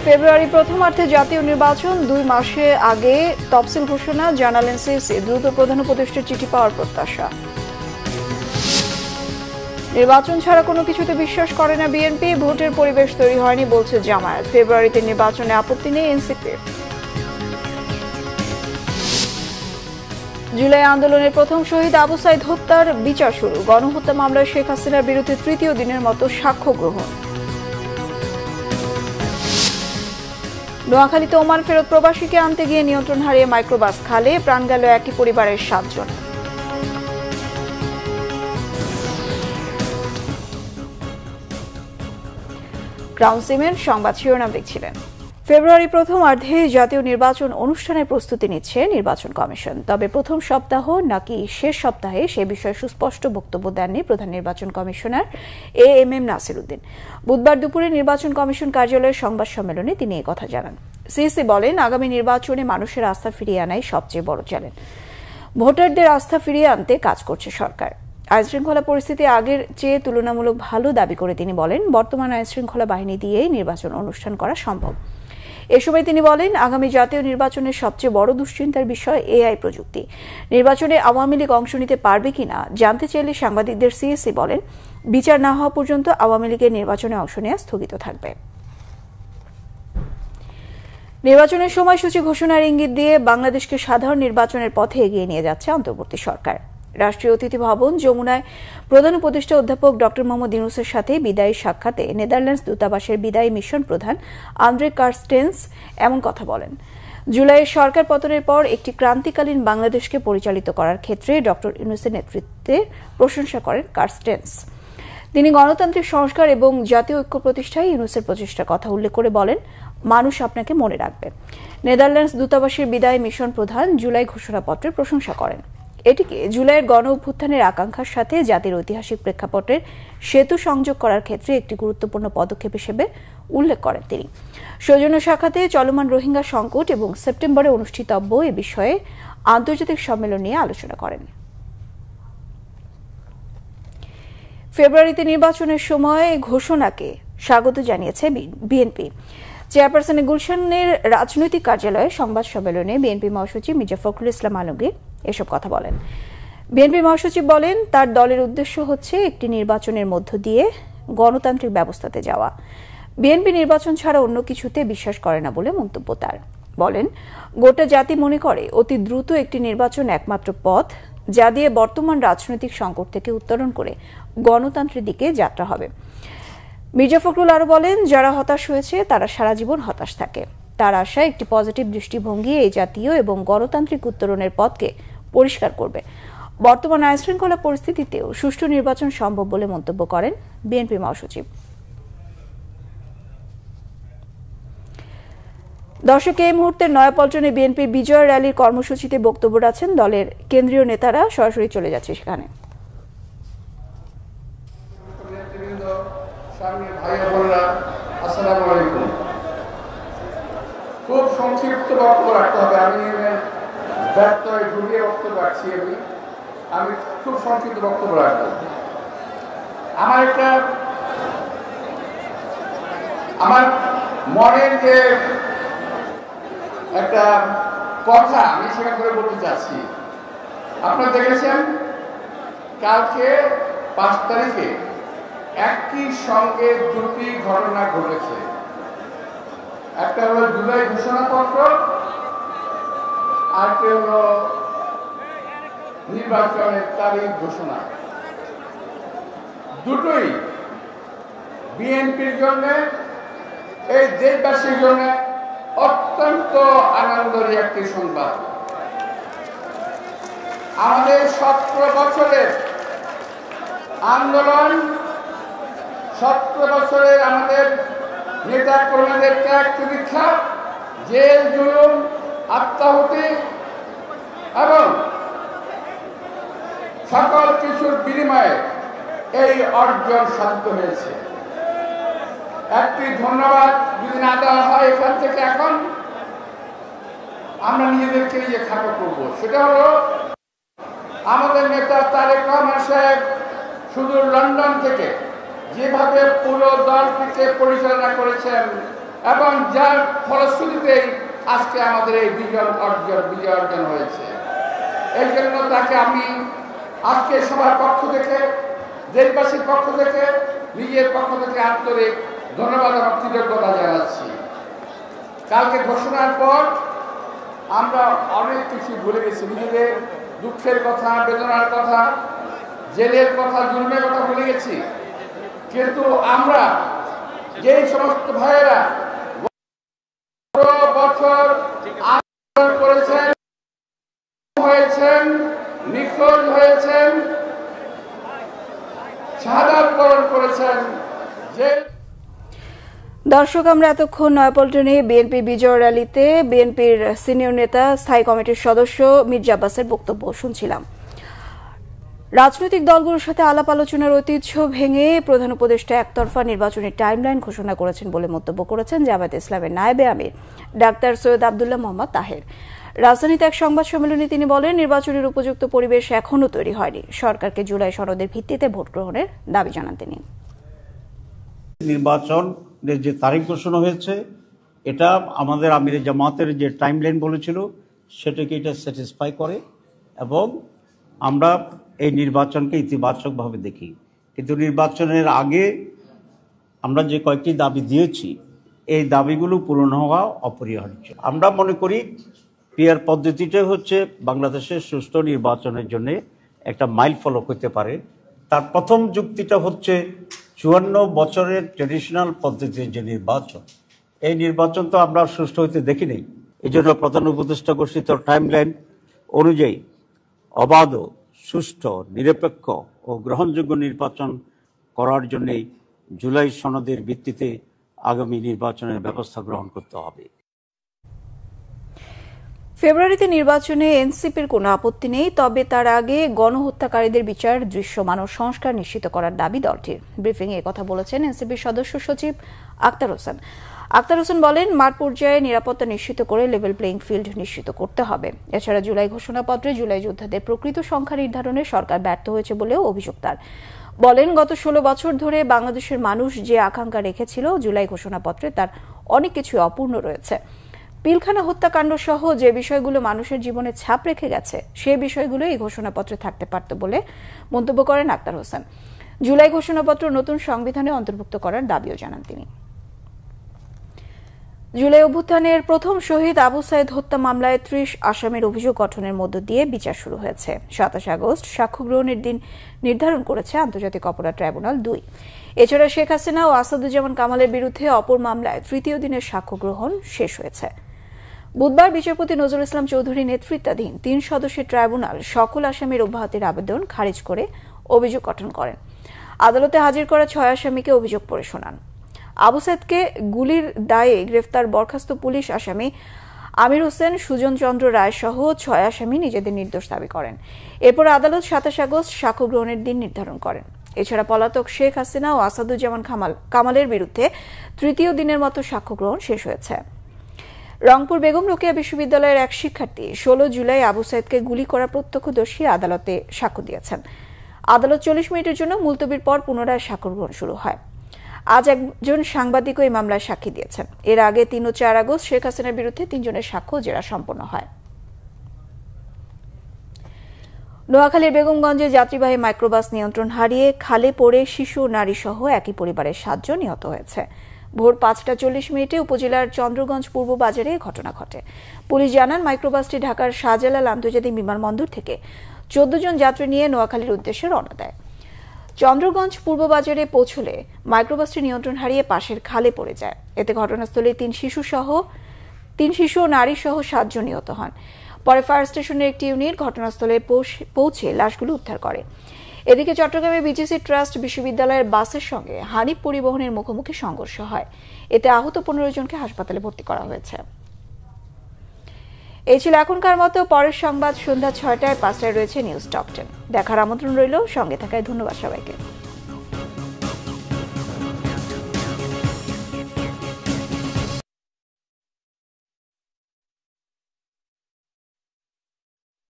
ফেব্রুয়ারি প্রথমার্ধে জাতীয় নির্বাচন, 2 মাসে আগে তফসিল ঘোষণা, জানালেন সিসি। দ্রুত প্রধান উপদেষ্টার চিঠি পাওয়ার প্রত্যাশা। নির্বাচন ছাড়া কোনো কিছুতে বিশ্বাস করে না বিএনপি, ভোটের পরিবেশ তৈরি হয়নি বলছে জামায়াত। ফেব্রুয়ারিতে নির্বাচনে আপত্তি নেই এনসিপির। জুলাই আন্দোলনের প্রথম শহীদ আবু সাইদ হত্যার বিচার শুরু, গণহত্যা মামলায় শেখ হাসিনার বিরুদ্ধে তৃতীয় দিনের মতো সাক্ষ্য গ্রহণ। নোয়াখালীতে ওমান ফেরত প্রবাসীকে আনতে গিয়ে নিয়ন্ত্রণ হারিয়ে মাইক্রোবাস খালে, প্রাণ গেল একই পরিবারের 7 জন। ক্রাউন সিমেন্ট সংবাদ শিরোনাম দেখছিলেন। ফেব্রুয়ারি প্রথমার্ধে জাতীয় নির্বাচন অনুষ্ঠানের প্রস্তুতি নিচ্ছে নির্বাচন কমিশন। তবে প্রথম সপ্তাহ নাকি শেষ সপ্তাহে সে বিষয়ে সুস্পষ্ট বক্তব্য দেননি প্রধান নির্বাচন কমিশনার এএমএম নাসির উদ্দিন। বুধবার দুপুরে নির্বাচন কমিশন কার্যালয়ের সংবাদ সম্মেলনে তিনি কথা জানান। সিসি বলেন, আগামী নির্বাচনে মানুষের আস্থা ফিরিয়ে আনাই সবচেয়ে বড় চ্যালেঞ্জ। ভোটারদের আস্থা ফিরিয়ে আনতে কাজ করছে সরকার। আইনশৃঙ্খলা পরিস্থিতি আগের চেয়ে তুলনামূলক ভালো দাবি করে তিনি বলেন, বর্তমান আইনশৃঙ্খলা বাহিনী দিয়েই নির্বাচন অনুষ্ঠান করা সম্ভব। এ সময় তিনি বলেন, আগামী জাতীয় নির্বাচনের সবচেয়ে বড় দুশ্চিন্তার বিষয় এআই প্রযুক্তি। নির্বাচনে আওয়ামী লীগ অংশ নিতে পারবে কিনা জানতে চাইলে সাংবাদিকদের সিএসি বলেন, বিচার না হওয়া পর্যন্ত আওয়ামী লীগের নির্বাচনে অংশ নেওয়া স্থগিত থাকবে। নির্বাচনের সময়সূচি ঘোষণার ইঙ্গিত দিয়ে বাংলাদেশকে সাধারণ নির্বাচনের পথে এগিয়ে নিয়ে যাচ্ছে অন্তর্বর্তী সরকার। রাষ্ট্রীয় অতিথি ভবন যমুনায় প্রধান উপদেষ্টা অধ্যাপক ডক্টর মোহাম্মদ ইউনূসের সাথে বিদায়ী সাক্ষাতে নেদারল্যান্ডস দূতাবাসের বিদায়ী মিশন প্রধান আন্দ্রে কার্স্টেন্স এমন কথা বলেন। জুলাইয়ের সরকার পতনের পর একটি ক্রান্তিকালীন বাংলাদেশকে পরিচালিত করার ক্ষেত্রে ডক্টর ইউনূসের নেতৃত্বে প্রশংসা করেন কার্স্টেন্স। তিনি গণতান্ত্রিক সংস্কার এবং জাতীয় ঐক্য প্রতিষ্ঠায় ইউনূসের প্রচেষ্টার কথা উল্লেখ করে বলেন, মানুষ আপনাকে মনে রাখবে। নেদারল্যান্ডস দূতাবাসের বিদায়ী মিশন প্রধান জুলাই ঘোষণাপত্রের প্রশংসা করেন। এটিকে জুলাইয়ের গণ অভ্যুত্থানের আকাঙ্ক্ষার সাথে জাতির ঐতিহাসিক প্রেক্ষাপটের সেতু সংযোগ করার ক্ষেত্রে একটি গুরুত্বপূর্ণ পদক্ষেপ হিসেবে উল্লেখ করেন তিনি। সৌজন্য সাক্ষাতে চলমান রোহিঙ্গা সংকট এবং সেপ্টেম্বরে অনুষ্ঠিতব্য এ বিষয়ে আন্তর্জাতিক সম্মেলন নিয়ে আলোচনা করেন। ফেব্রুয়ারিতে নির্বাচনের সময় ঘোষণাকে স্বাগত জানিয়েছে বিএনপি। চেয়ারপারসনের গুলশানের রাজনৈতিক কার্যালয়ে সংবাদ সম্মেলনে বিএনপি মহাসচিব মির্জা ফখরুল ইসলাম আলমগীর এসব কথা বলেন। বিএনপি মহাসচিব বলেন, তার দলের উদ্দেশ্য হচ্ছে একটি নির্বাচনের মধ্য দিয়ে গণতান্ত্রিক ব্যবস্থাতে যাওয়া। বিএনপি নির্বাচন ছাড়া অন্য কিছুতে বিশ্বাস করে না বলে মন্তব্য তার। বলেন, গোটা জাতি মনে করে অতি দ্রুত একটি নির্বাচন একমাত্র পথ, যা দিয়ে বর্তমান রাজনৈতিক সংকট থেকে উত্তরণ করে গণতন্ত্রের দিকে যাত্রা হবে। মির্জা ফখরুল আরও বলেন, যারা হতাশ হয়েছে তারা সারা জীবন হতাশ থাকে। তার আশায় একটি পজিটিভ দৃষ্টিভঙ্গি এই জাতীয় এবং গণতান্ত্রিক উত্তরণের পথকে পরিষ্কার করবে। বর্তমান আইনশৃঙ্খলা পরিস্থিতিতেও সুষ্ঠু নির্বাচন সম্ভব বলে মন্তব্য করেন বিএনপি মহাসচিব। দর্শক, এই মুহূর্তে নয়াপল্টনে বিএনপির বিজয় র্যালির কর্মসূচিতে বক্তব্য রাখছেন দলের কেন্দ্রীয় নেতারা। সরাসরি চলে যাচ্ছে সেখানে। খুব সংক্ষিপ্ত বক্তব্য রাখতে হবে। আমি ব্যর্থ হয়ে ঢুকিয়ে বক্তব্য রাখছি। আমি খুব সংক্ষিপ্ত বক্তব্য রাখবো। আমার মনের যে একটা কথা আমি সেখান করে বলতে চাচ্ছি। আপনারা দেখেছেন কালকে 5 তারিখে একই সঙ্গে দুটি ঘটনা ঘটেছে। একটা হলো জুলাই ঘোষণাপত্র, আরেকটি হলো নির্বাচনের তারিখ ঘোষণা। দুটোই বিএনপির জন্য, এই দেশবাসীর জন্য অত্যন্ত আনন্দের একটি সংবাদ। আমাদের 17 বছরের আন্দোলন, 17 বছরের আমাদের নেতা কর্মীদের ত্যাগ প্রতীক্ষা, জেল জুলুম, আত্মাহুতি এবং সকল কিছুর বিনিময়ে এই অর্জন সাধিত হয়েছে। একটি ধন্যবাদ যদি না দেওয়া হয় এখান থেকে, এখন আমরা নিজেদেরকে নিজে খাটো করব। সেটা হলো আমাদের নেতা তারেক রহমান সাহেব সুদূর লন্ডন থেকে যেভাবে পুরো দলটিকে পরিচালনা করেছেন, এবং যার ফলশ্রুতিতেই আজকে আমাদের এই বিজয় অর্জন হয়েছে। এই জন্য তাকে আমি আজকে সবার পক্ষ থেকে, দেশবাসীর পক্ষ থেকে, নিজের পক্ষ থেকে আন্তরিক ধন্যবাদ এবং কৃতজ্ঞতা জানাচ্ছি। কালকে ঘোষণার পর আমরা অনেক কিছু ভুলে গেছি, নিজেদের দুঃখের কথা, বেদনার কথা, জেলের কথা, জুলুমের কথা ভুলে গেছি। কিন্তু আমরা যেই সমস্ত ভাইয়েরা বছর আন্দোলন করেছেন, নিখোঁজ হয়েছেন, শাহাদাত বরণ করেছেন, দর্শক, আমরা এতক্ষণ নয়াপল্টনে বিএনপি বিজয় র্যালিতে বিএনপির সিনিয়র নেতা স্থায়ী কমিটির সদস্য মির্জা আব্বাসের বক্তব্য শুনছিলাম। রাজনৈতিক দলগুলোর সাথে আলাপ আলোচনার ঐতিহ্য ভেঙে প্রধান উপদেষ্টা একতরফা নির্বাচনের টাইমলাইন ঘোষণা করেছেন বলে মন্তব্য করেছেন জামায়াতে ইসলামের নায়েবে আমির ডাক্তার সৈয়দ আব্দুল্লাহ মোহাম্মদ তাহের। রাজধানীতে এক সংবাদ সম্মেলনে তিনি বলেন, নির্বাচনের উপযুক্ত পরিবেশ এখনও তৈরি হয়নি। সরকারকে জুলাই সনদের ভিত্তিতে ভোট গ্রহণের দাবি জানান তিনি। নির্বাচনের যে তারিখ ঘোষণা হয়েছে, এটা আমাদের আমিরে জামাতের যে টাইমলাইন বলেছিল সেটাকে এটা স্যাটিসফাই করে এবং আমরা এই নির্বাচনকে ইতিবাচকভাবে দেখি। কিন্তু নির্বাচনের আগে আমরা যে কয়েকটি দাবি দিয়েছি, এই দাবিগুলো পূরণ হওয়া অপরিহার্য। আমরা মনে করি পিআর পদ্ধতিটাই হচ্ছে বাংলাদেশের সুষ্ঠু নির্বাচনের জন্য একটা মাইল ফলক হতে পারে। তার প্রথম যুক্তিটা হচ্ছে 54 বছরের ট্রেডিশনাল পদ্ধতির যে নির্বাচন, এই নির্বাচন তো আমরা সুষ্ঠু হইতে দেখি নেই। এই জন্য প্রধান উপদেষ্টা ঘোষিত টাইমলাইন অনুযায়ী অবাধ, সুষ্ঠু, নিরপেক্ষ ও গ্রহণযোগ্য নির্বাচন করার জন্যই জুলাই সনদের ভিত্তিতে আগামী নির্বাচনের ব্যবস্থা গ্রহণ করতে হবে। ফেব্রুয়ারিতে নির্বাচনে এনসিপির কোনো আপত্তি নেই, তবে তার আগে গণহত্যাকারীদের বিচার, দৃশ্যমান ও সংস্কার নিশ্চিত করার দাবি দলটির। ব্রিফিংয়ে একথা বলেছেন এনসিপির সদস্য সচিব আক্তার হোসেন। আক্তার হোসেন বলেন, মাঠ পর্যায়ে নিরাপত্তা নিশ্চিত করে লেভেল প্লেইং ফিল্ড নিশ্চিত করতে হবে। এছাড়া জুলাই ঘোষণাপত্রে জুলাই যোদ্ধাদের প্রকৃত সংখ্যা নির্ধারণে সরকার ব্যর্থ হয়েছে বলেও অভিযোগ তার। বলেন, গত 16 বছর ধরে বাংলাদেশের মানুষ যে আকাঙ্ক্ষা রেখেছিল জুলাই ঘোষণাপত্রে তার অনেক কিছু অপূর্ণ রয়েছে। পিলখানা হত্যাকাণ্ড সহ যে বিষয়গুলো মানুষের জীবনে ছাপ রেখে গেছে, সে বিষয়গুলো এই ঘোষণাপত্রে থাকতে পারত বলে মন্তব্য করেন আক্তার হোসেন। জুলাই ঘোষণাপত্র নতুন সংবিধানে অন্তর্ভুক্ত করার দাবিও জানান তিনি। জুলাই অভ্যুত্থানের প্রথম শহীদ আবু সাইদ হত্যা মামলায় 30 আসামির অভিযোগ গঠনের মধ্য দিয়ে বিচার শুরু হয়েছে। 27 আগস্ট সাক্ষ্য গ্রহণের দিন নির্ধারণ করেছে আন্তর্জাতিক অপরাধ ট্রাইব্যুনাল 2। এছাড়া শেখ হাসিনা ও আসাদুজ্জামান কামালের বিরুদ্ধে অপর মামলায় তৃতীয় দিনের সাক্ষ্য গ্রহণ শেষ হয়েছে। বুধবার বিচারপতি নজরুল ইসলাম চৌধুরী নেতৃত্বাধীন 3 সদস্যের ট্রাইব্যুনাল সকল আসামির অব্যাহতির আবেদন খারিজ করে অভিযোগ গঠন করেন। আদালতে হাজির করা 6 আসামিকে অভিযোগ পড়ে শোনান। আবু সাইদকে গুলির দায়ে গ্রেফতার বরখাস্ত পুলিশ আসামি আমির হোসেন, সুজন চন্দ্র রায় সহ 6 আসামি নিজেদের নির্দোষ দাবি করেন। এরপর আদালত 27 আগস্ট সাক্ষ্য গ্রহণের দিন নির্ধারণ করেন। এছাড়া পলাতক শেখ হাসিনা ও আসাদুজ্জামান কামালের বিরুদ্ধে তৃতীয় দিনের মতো সাক্ষ্য গ্রহণ শেষ হয়েছে। রংপুর বেগম রোকেয়া বিশ্ববিদ্যালয়ের এক শিক্ষার্থী 16 জুলাই আবু সাইদকে গুলি করা প্রত্যক্ষদর্শী আদালতে সাক্ষ্য দিয়েছেন। আদালত 40 মিনিটের জন্য মুলতবির পর পুনরায় সাক্ষ্য গ্রহণ শুরু হয়। আজ একজন সাংবাদিকও এই মামলায় সাক্ষী দিয়েছেন। এর আগে 3 ও 4 আগস্ট শেখ হাসিনার বিরুদ্ধে 3 জনের সাক্ষ্য জেরা সম্পন্ন হয়। নোয়াখালীর বেগমগঞ্জে যাত্রীবাহী মাইক্রোবাস নিয়ন্ত্রণ হারিয়ে খালে পড়ে শিশু ও নারী সহ একই পরিবারের 7 জন নিহত হয়েছে। ভোর 5:40 উপজেলার চন্দ্রগঞ্জ পূর্ব বাজারে ঘটনা ঘটে। পুলিশ জানান, মাইক্রোবাসটি ঢাকার শাহজালাল আন্তর্জাতিক বিমানবন্দর থেকে 14 জন যাত্রী নিয়ে নোয়াখালীর উদ্দেশ্যে রওনা দেয়। চন্দ্রগঞ্জ পূর্ব বাজারে পৌঁছলে মাইক্রোবাসটি নিয়ন্ত্রণ হারিয়ে পাশের খালে পড়ে যায়। এতে ঘটনাস্থলে 3 শিশু ও নারী সহ 7 জন নিহত হন। পরে ফায়ার স্টেশনের একটি ইউনিট ঘটনাস্থলে পৌঁছে লাশগুলো উদ্ধার করে। এদিকে চট্টগ্রামে বিজিসি ট্রাস্ট বিশ্ববিদ্যালয়ের বাসের সঙ্গে হানিফ পরিবহনের মুখোমুখি সংঘর্ষ হয়। এতে আহত 15 জনকে হাসপাতালে ভর্তি করা হয়েছে। এই ছিল এখনকার মতো। পরের সংবাদ সন্ধ্যা 6টায় 5টায় রয়েছে নিউজ টপ 10 দেখার আমন্ত্রণ রইল। সঙ্গে থাকায় ধন্যবাদ সবাইকে।